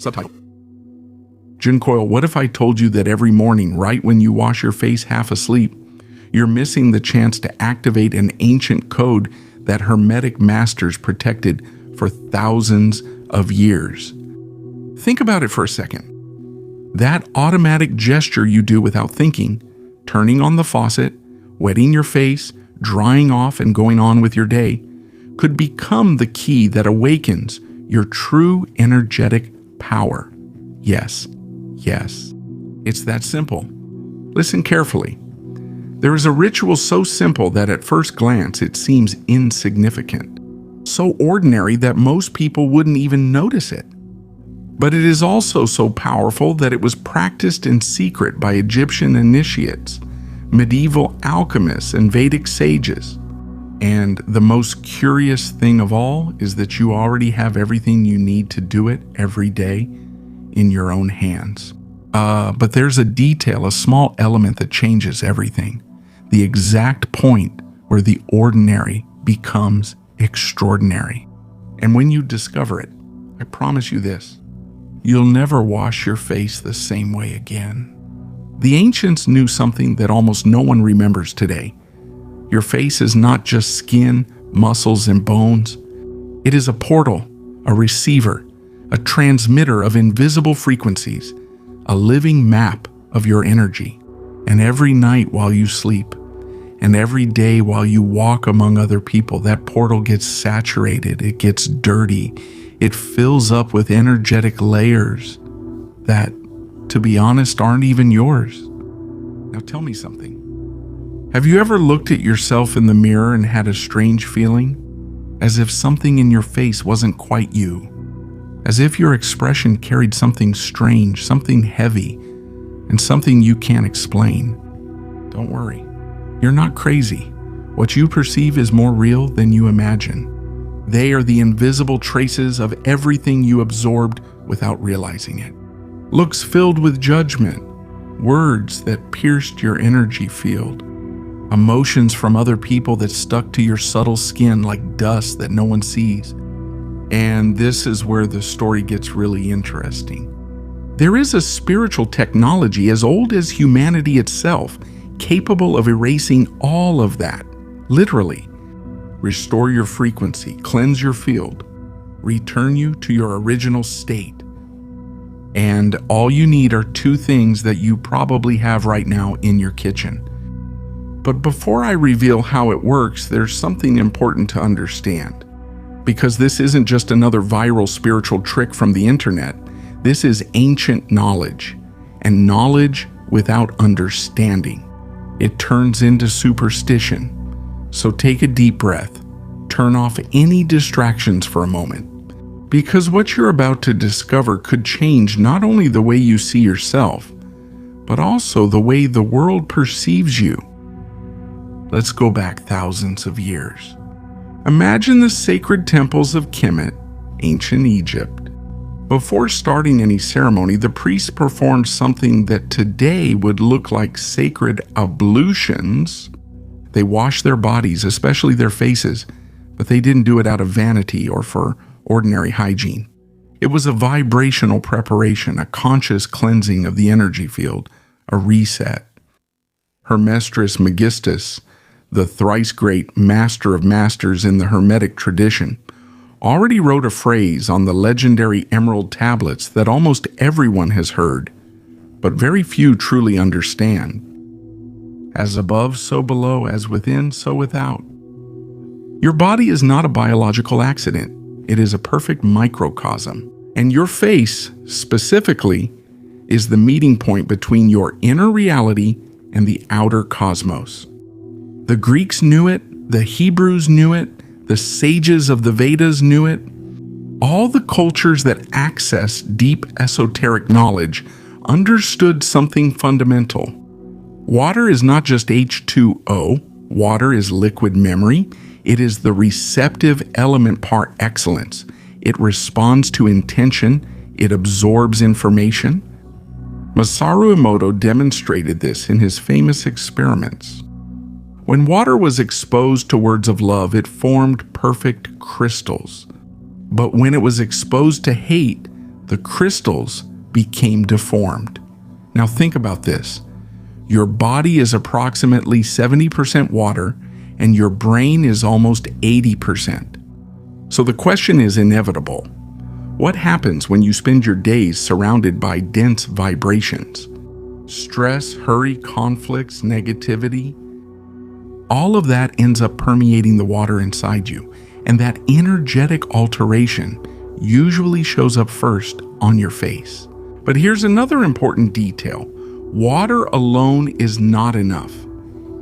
Subtitle: Junkoil, what if I told you that every morning, right when you wash your face half asleep, you're missing the chance to activate an ancient code that Hermetic masters protected for thousands of years? Think about it for a second. That automatic gesture you do without thinking, turning on the faucet, wetting your face, drying off, and going on with your day, could become the key that awakens your true energetic power. Yes, it's that simple. Listen carefully. There is a ritual so simple that at first glance it seems insignificant, so ordinary that most people wouldn't even notice it. But it is also so powerful that it was practiced in secret by Egyptian initiates, medieval alchemists, and Vedic sages. And the most curious thing of all is that you already have everything you need to do it every day in your own hands. But there's a detail, a small element that changes everything. The exact point where the ordinary becomes extraordinary. And when you discover it, I promise you this: you'll never wash your face the same way again. The ancients knew something that almost no one remembers today. Your face is not just skin, muscles, and bones. It is a portal, a receiver, a transmitter of invisible frequencies, a living map of your energy. And every night while you sleep, and every day while you walk among other people, that portal gets saturated, it gets dirty, it fills up with energetic layers that, to be honest, aren't even yours. Now tell me something. Have you ever looked at yourself in the mirror and had a strange feeling? As if something in your face wasn't quite you. As if your expression carried something strange, something heavy, and something you can't explain. Don't worry. You're not crazy. What you perceive is more real than you imagine. They are the invisible traces of everything you absorbed without realizing it. Looks filled with judgment, words that pierced your energy field, emotions from other people that stuck to your subtle skin like dust that no one sees. And this is where the story gets really interesting. There is a spiritual technology as old as humanity itself, capable of erasing all of that, literally. Restore your frequency, cleanse your field, return you to your original state. And all you need are two things that you probably have right now in your kitchen. But before I reveal how it works, there's something important to understand. Because this isn't just another viral spiritual trick from the internet. This is ancient knowledge, and knowledge without understanding. It turns into superstition. So take a deep breath, turn off any distractions for a moment, because what you're about to discover could change not only the way you see yourself, but also the way the world perceives you. Let's go back thousands of years. Imagine the sacred temples of Kemet, ancient Egypt. Before starting any ceremony, the priests performed something that today would look like sacred ablutions. They washed their bodies, especially their faces, but they didn't do it out of vanity or for ordinary hygiene. It was a vibrational preparation, a conscious cleansing of the energy field, a reset. Hermestris Megistus, the thrice great master of masters in the Hermetic tradition, already wrote a phrase on the legendary emerald tablets that almost everyone has heard, but very few truly understand. As above, so below, as within, so without. Your body is not a biological accident. It is a perfect microcosm. And your face, specifically, is the meeting point between your inner reality and the outer cosmos. The Greeks knew it, the Hebrews knew it, the sages of the Vedas knew it. All the cultures that access deep esoteric knowledge understood something fundamental. Water is not just H2O. Water is liquid memory. It is the receptive element par excellence. It responds to intention. It absorbs information. Masaru Emoto demonstrated this in his famous experiments. When water was exposed to words of love, it formed perfect crystals. But when it was exposed to hate, The crystals became deformed. Now think about this. Your body is approximately 70% water, and your brain is almost 80%. So the question is inevitable. What happens when you spend your days surrounded by dense vibrations? Stress, hurry, conflicts, negativity. All of that ends up permeating the water inside you, and that energetic alteration usually shows up first on your face. But here's another important detail. Water alone is not enough.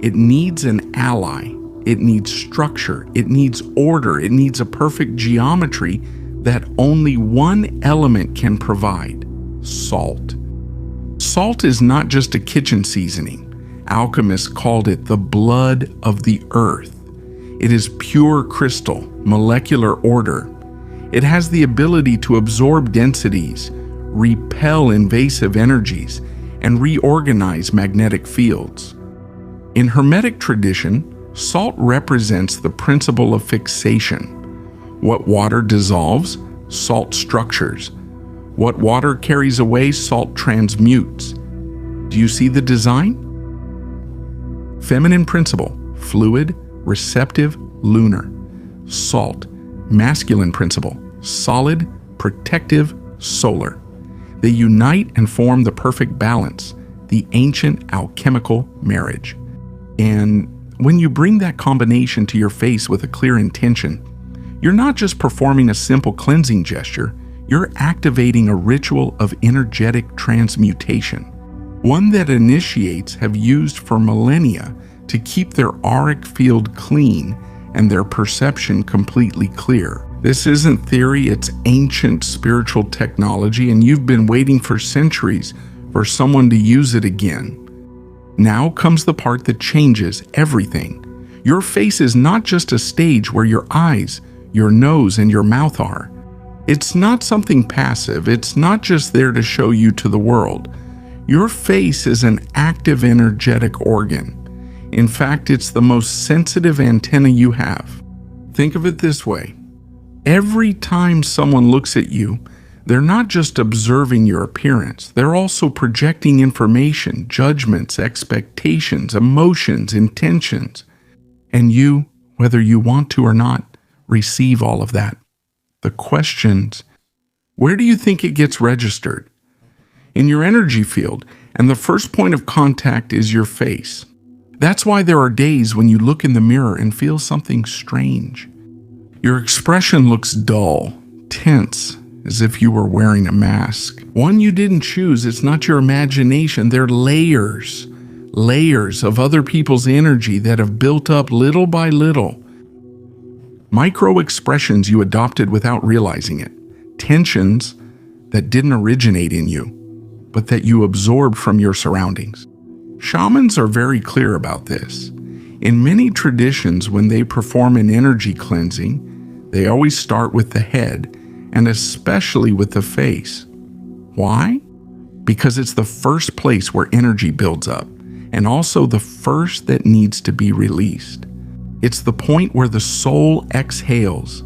It needs an ally. It needs structure. It needs order. It needs a perfect geometry that only one element can provide: salt. Salt is not just a kitchen seasoning. Alchemists called it the blood of the earth. It is pure crystal, molecular order. It has the ability to absorb densities, repel invasive energies, and reorganize magnetic fields. In Hermetic tradition, salt represents the principle of fixation. What water dissolves, salt structures. What water carries away, salt transmutes. Do you see the design? Feminine principle, fluid, receptive, lunar. Salt, masculine principle, solid, protective, solar. They unite and form the perfect balance, the ancient alchemical marriage. And when you bring that combination to your face with a clear intention, you're not just performing a simple cleansing gesture, you're activating a ritual of energetic transmutation, one that initiates have used for millennia to keep their auric field clean and their perception completely clear. This isn't theory, it's ancient spiritual technology, and you've been waiting for centuries for someone to use it again. Now comes the part that changes everything. Your face is not just a stage where your eyes, your nose, and your mouth are. It's not something passive. It's not just there to show you to the world. Your face is an active energetic organ. In fact, it's the most sensitive antenna you have. Think of it this way. Every time someone looks at you, they're not just observing your appearance, they're also projecting information, judgments, expectations, emotions, intentions. And you, whether you want to or not, receive all of that. The questions, where do you think it gets registered? In your energy field, and the first point of contact is your face. That's why there are days when you look in the mirror and feel something strange. Your expression looks dull, tense, as if you were wearing a mask. One you didn't choose, it's not your imagination, they're layers of other people's energy that have built up little by little. Micro expressions you adopted without realizing it. Tensions that didn't originate in you, but that you absorbed from your surroundings. Shamans are very clear about this. In many traditions, when they perform an energy cleansing, they always start with the head, and especially with the face. Why? Because it's the first place where energy builds up, and also the first that needs to be released. It's the point where the soul exhales,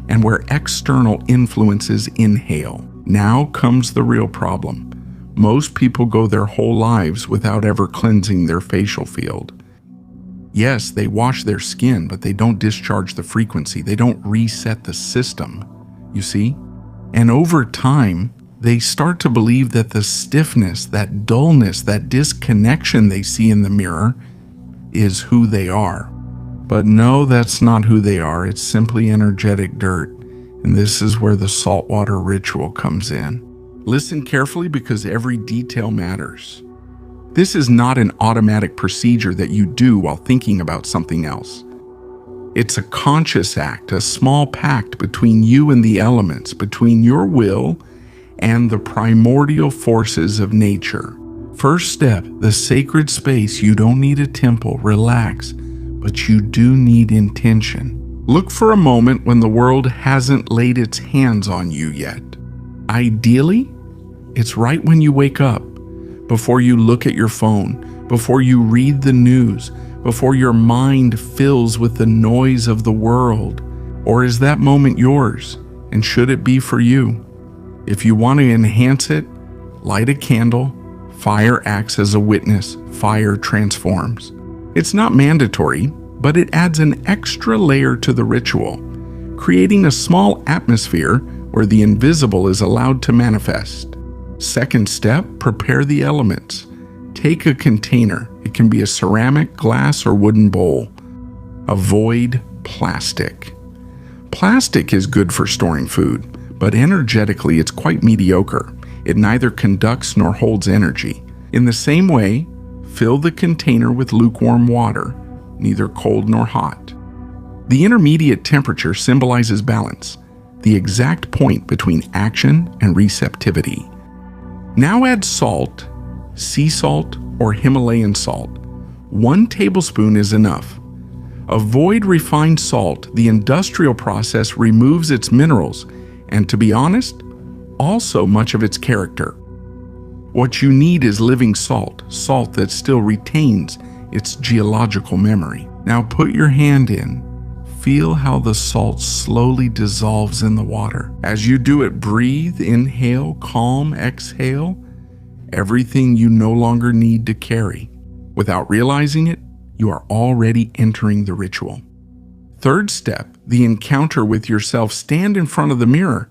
and where external influences inhale. Now comes the real problem. Most people go their whole lives without ever cleansing their facial field. Yes, they wash their skin, but they don't discharge the frequency. They don't reset the system, you see? And over time, they start to believe that the stiffness, that dullness, that disconnection they see in the mirror is who they are. But no, that's not who they are. It's simply energetic dirt. And this is where the saltwater ritual comes in. Listen carefully because every detail matters. This is not an automatic procedure that you do while thinking about something else. It's a conscious act, a small pact between you and the elements, between your will and the primordial forces of nature. First step, the sacred space. You don't need a temple, relax, but you do need intention. Look for a moment when the world hasn't laid its hands on you yet. Ideally, it's right when you wake up, before you look at your phone, before you read the news, before your mind fills with the noise of the world. Or is that moment yours? And should it be for you? If you want to enhance it, light a candle. Fire acts as a witness. Fire transforms. It's not mandatory, but it adds an extra layer to the ritual, creating a small atmosphere where the invisible is allowed to manifest. Second step, prepare the elements. Take a container. It can be a ceramic, glass, or wooden bowl. Avoid plastic. Plastic is good for storing food, but energetically it's quite mediocre. It neither conducts nor holds energy. In the same way, fill the container with lukewarm water, neither cold nor hot. The intermediate temperature symbolizes balance, the exact point between action and receptivity. Now add salt, sea salt or Himalayan salt. 1 tablespoon is enough. Avoid refined salt. The industrial process removes its minerals and, to be honest, also much of its character. What you need is living salt, salt that still retains its geological memory. Now put your hand in. Feel how the salt slowly dissolves in the water. As you do it, breathe, inhale, calm, exhale, everything you no longer need to carry. Without realizing it, you are already entering the ritual. Third step, the encounter with yourself. Stand in front of the mirror,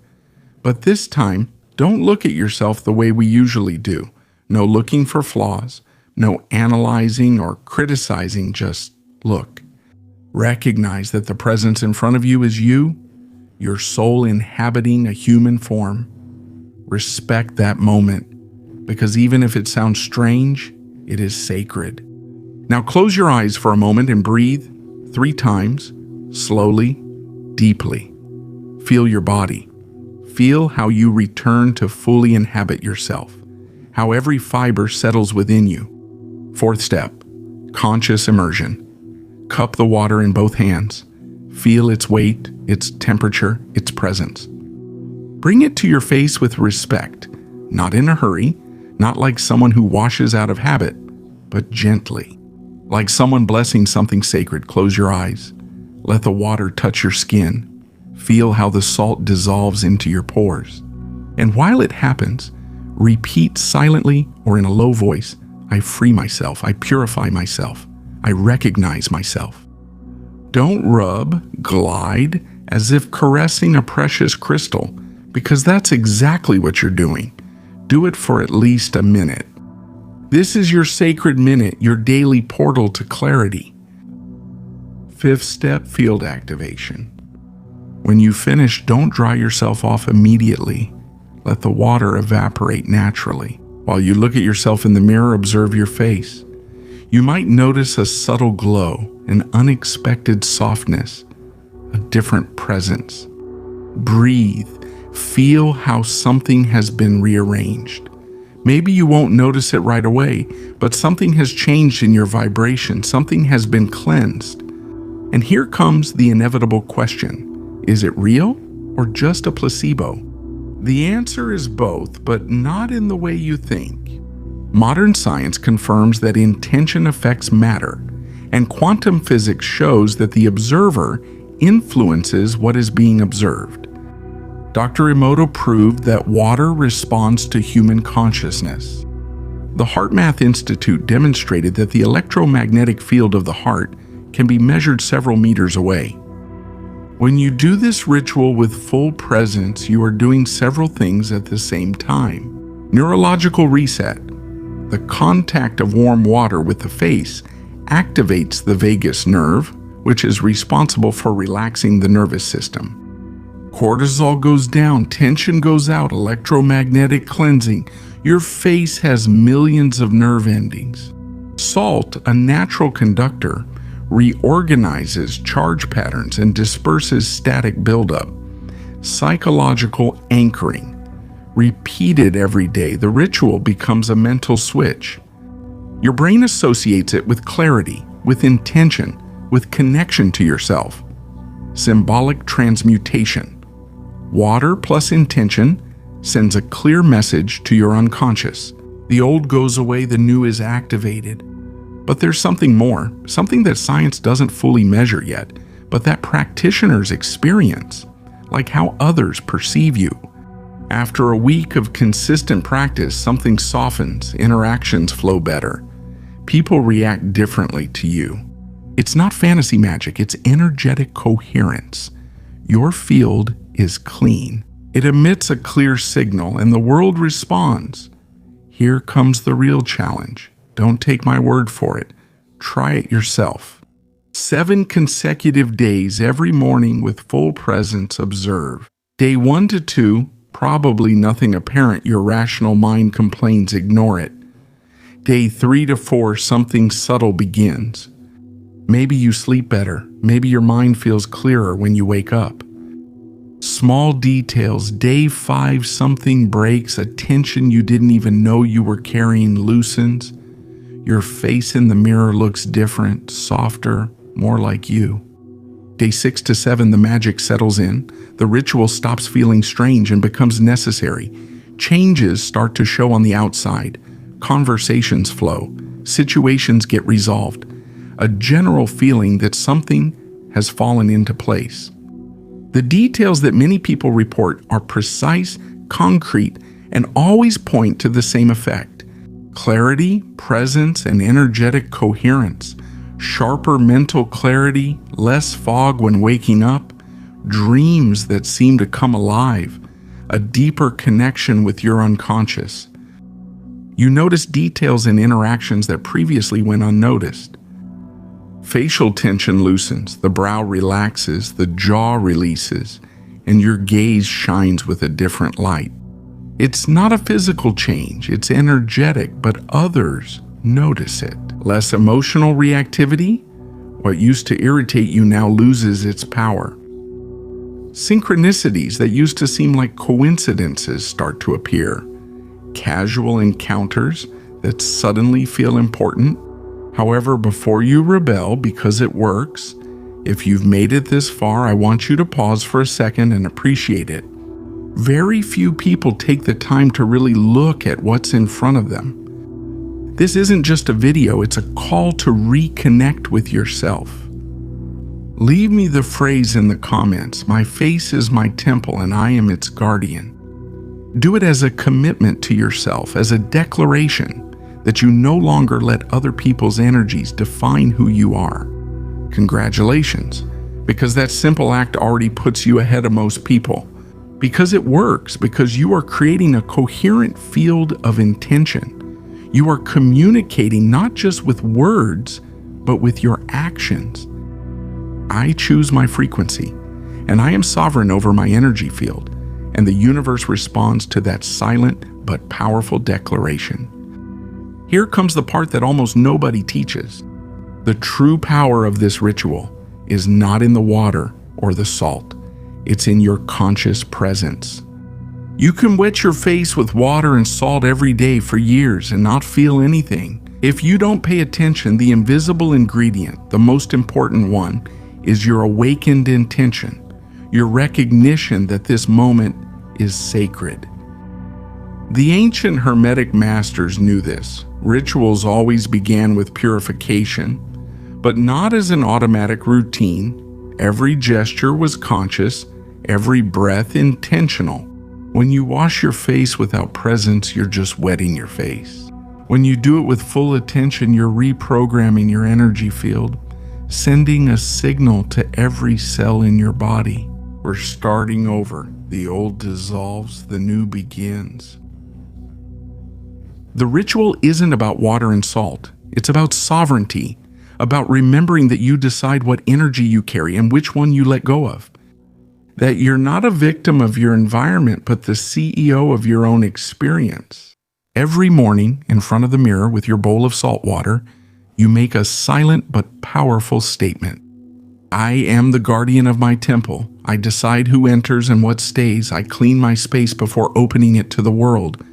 but this time, don't look at yourself the way we usually do. No looking for flaws, no analyzing or criticizing, just look. Recognize that the presence in front of you is you, your soul inhabiting a human form. Respect that moment, because even if it sounds strange, it is sacred. Now close your eyes for a moment and breathe 3 times, slowly, deeply. Feel your body. Feel how you return to fully inhabit yourself, how every fiber settles within you. 4th step, conscious immersion. Cup the water in both hands. Feel its weight, its temperature, its presence. Bring it to your face with respect, not in a hurry, not like someone who washes out of habit, but gently. Like someone blessing something sacred. Close your eyes. Let the water touch your skin. Feel how the salt dissolves into your pores. And while it happens, repeat silently or in a low voice, I free myself, I purify myself, I recognize myself. Don't rub, glide, as if caressing a precious crystal, because that's exactly what you're doing. Do it for at least a minute. This is your sacred minute, your daily portal to clarity. 5th step, field activation. When you finish, don't dry yourself off immediately. Let the water evaporate naturally. While you look at yourself in the mirror, observe your face. You might notice a subtle glow, an unexpected softness, a different presence. Breathe. Feel how something has been rearranged. Maybe you won't notice it right away, but something has changed in your vibration. Something has been cleansed. And here comes the inevitable question. Is it real or just a placebo? The answer is both, but not in the way you think. Modern science confirms that intention affects matter, and quantum physics shows that the observer influences what is being observed. Dr. Emoto proved that water responds to human consciousness. The HeartMath Institute demonstrated that the electromagnetic field of the heart can be measured several meters away. When you do this ritual with full presence, you are doing several things at the same time. Neurological reset. The contact of warm water with the face activates the vagus nerve, which is responsible for relaxing the nervous system. Cortisol goes down, tension goes out, electromagnetic cleansing. Your face has millions of nerve endings. Salt, a natural conductor, reorganizes charge patterns and disperses static buildup. Psychological anchoring. Repeated every day, the ritual becomes a mental switch. Your brain associates it with clarity, with intention, with connection to yourself. Symbolic transmutation. Water plus intention sends a clear message to your unconscious. The old goes away, the new is activated. But there's something more, something that science doesn't fully measure yet, but that practitioners experience, like how others perceive you. After a week of consistent practice, something softens, interactions flow better. People react differently to you. It's not fantasy magic, it's energetic coherence. Your field is clean. It emits a clear signal, and the world responds. Here comes the real challenge. Don't take my word for it. Try it yourself. 7 consecutive days every morning with full presence, observe. Day 1 to 2, probably nothing apparent, your rational mind complains, ignore it. Day 3 to 4, something subtle begins. Maybe you sleep better. Maybe your mind feels clearer when you wake up. Small details. Day 5, something breaks. A tension you didn't even know you were carrying loosens. Your face in the mirror looks different, softer, more like you. Day 6 to 7, the magic settles in. The ritual stops feeling strange and becomes necessary. Changes start to show on the outside. Conversations flow. Situations get resolved. A general feeling that something has fallen into place. The details that many people report are precise, concrete, and always point to the same effect. Clarity, presence, and energetic coherence. Sharper mental clarity, less fog when waking up, dreams that seem to come alive, a deeper connection with your unconscious. You notice details in interactions that previously went unnoticed. Facial tension loosens, the brow relaxes, the jaw releases, and your gaze shines with a different light. It's not a physical change, it's energetic, but others notice it. Less emotional reactivity? What used to irritate you now loses its power. Synchronicities that used to seem like coincidences start to appear. Casual encounters that suddenly feel important. However, before you rebel because it works, if you've made it this far, I want you to pause for a second and appreciate it. Very few people take the time to really look at what's in front of them. This isn't just a video, it's a call to reconnect with yourself. Leave me the phrase in the comments, my face is my temple and I am its guardian. Do it as a commitment to yourself, as a declaration that you no longer let other people's energies define who you are. Congratulations, because that simple act already puts you ahead of most people. Because it works, because you are creating a coherent field of intention. You are communicating not just with words, but with your actions. I choose my frequency, and I am sovereign over my energy field, and the universe responds to that silent but powerful declaration. Here comes the part that almost nobody teaches. The true power of this ritual is not in the water or the salt. It's in your conscious presence. You can wet your face with water and salt every day for years and not feel anything. If you don't pay attention, the invisible ingredient, the most important one, is your awakened intention, your recognition that this moment is sacred. The ancient Hermetic masters knew this. Rituals always began with purification, but not as an automatic routine. Every gesture was conscious, every breath intentional. When you wash your face without presence, you're just wetting your face. When you do it with full attention, you're reprogramming your energy field, sending a signal to every cell in your body. We're starting over. The old dissolves, the new begins. The ritual isn't about water and salt. It's about sovereignty, about remembering that you decide what energy you carry and which one you let go of. That you're not a victim of your environment, but the CEO of your own experience. Every morning, in front of the mirror with your bowl of salt water, you make a silent but powerful statement. I am the guardian of my temple. I decide who enters and what stays. I clean my space before opening it to the world.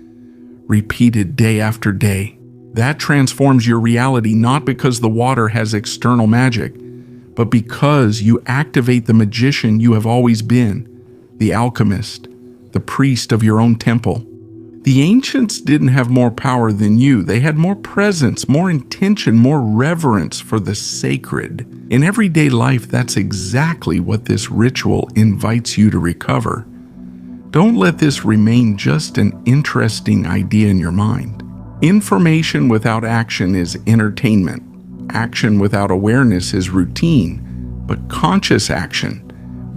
Repeated day after day. That transforms your reality not because the water has external magic, but because you activate the magician you have always been, the alchemist, the priest of your own temple. The ancients didn't have more power than you. They had more presence, more intention, more reverence for the sacred. In everyday life, that's exactly what this ritual invites you to recover. don't let this remain just an interesting idea in your mind. Information without action is entertainment. Action without awareness is routine, but conscious action,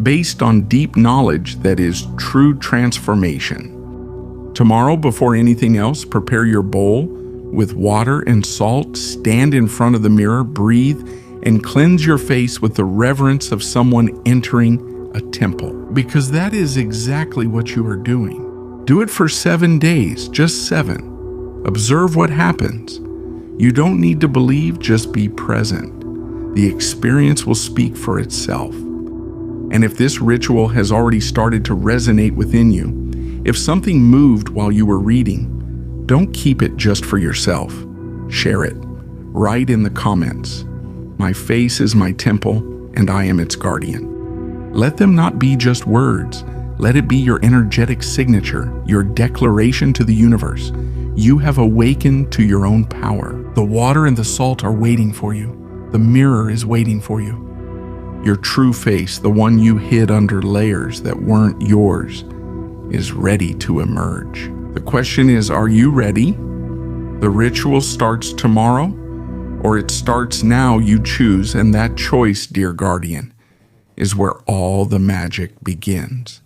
based on deep knowledge, that is true transformation. Tomorrow, before anything else, prepare your bowl with water and salt, stand in front of the mirror, breathe, and cleanse your face with the reverence of someone entering a temple. Because that is exactly what you are doing. Do it for 7 days, just 7. Observe what happens. You don't need to believe, just be present. The experience will speak for itself. And if this ritual has already started to resonate within you, if something moved while you were reading, don't keep it just for yourself. Share it. Write in the comments, "My face is my temple, and I am its guardian." Let them not be just words. Let it be your energetic signature, your declaration to the universe. You have awakened to your own power. The water and the salt are waiting for you. The mirror is waiting for you. Your true face, the one you hid under layers that weren't yours, is ready to emerge. The question is, are you ready? The ritual starts tomorrow, or it starts now. You choose, and that choice, dear guardian, is where all the magic begins.